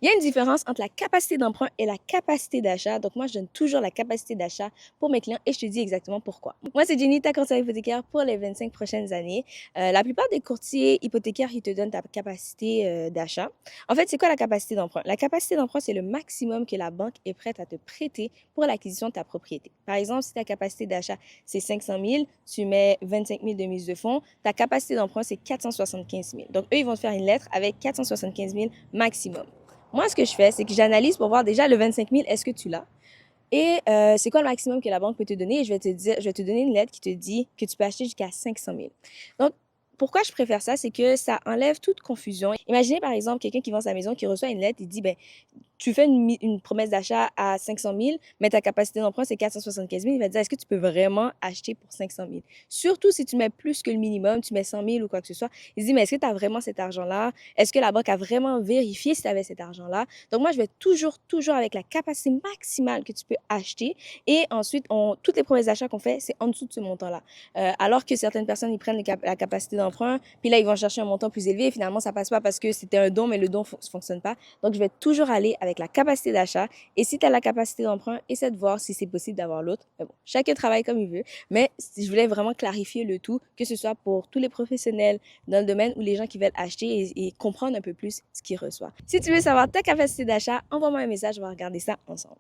Il y a une différence entre la capacité d'emprunt et la capacité d'achat. Donc, moi, je donne toujours la capacité d'achat pour mes clients et je te dis exactement pourquoi. Moi, c'est Jenny, ta conseillère hypothécaire pour les 25 prochaines années. La plupart des courtiers hypothécaires, ils te donnent ta capacité d'achat. En fait, c'est quoi la capacité d'emprunt? La capacité d'emprunt, c'est le maximum que la banque est prête à te prêter pour l'acquisition de ta propriété. Par exemple, si ta capacité d'achat, c'est 500 000, tu mets 25 000 de mise de fonds, ta capacité d'emprunt, c'est 475 000. Donc, eux, ils vont te faire une lettre avec 475 000 maximum. Moi, ce que je fais, c'est que j'analyse pour voir déjà le 25 000, est-ce que tu l'as? Et c'est quoi le maximum que la banque peut te donner? Et je vais te donner une lettre qui te dit que tu peux acheter jusqu'à 500 000. Donc, pourquoi je préfère ça? C'est que ça enlève toute confusion. Imaginez par exemple quelqu'un qui vend sa maison, qui reçoit une lettre, il dit, ben, tu fais une promesse d'achat à 500 000, mais ta capacité d'emprunt, c'est 475 000. Il va te dire, est-ce que tu peux vraiment acheter pour 500 000? Surtout si tu mets plus que le minimum, tu mets 100 000 ou quoi que ce soit. Il dit, mais est-ce que tu as vraiment cet argent-là? Est-ce que la banque a vraiment vérifié si tu avais cet argent-là? Donc, moi, je vais toujours avec la capacité maximale que tu peux acheter. Et ensuite, toutes les promesses d'achat qu'on fait, c'est en dessous de ce montant-là. Alors que certaines personnes, ils prennent la capacité d'emprunt, puis là, ils vont chercher un montant plus élevé et finalement, ça passe pas parce que c'était un don, mais le don ne fonctionne pas. Donc, je vais toujours aller avec la capacité d'achat. Et si tu as la capacité d'emprunt, essaie de voir si c'est possible d'avoir l'autre. Mais bon, chacun travaille comme il veut. Mais je voulais vraiment clarifier le tout, que ce soit pour tous les professionnels dans le domaine ou les gens qui veulent acheter et comprendre un peu plus ce qu'ils reçoivent. Si tu veux savoir ta capacité d'achat, envoie-moi un message, on va regarder ça ensemble.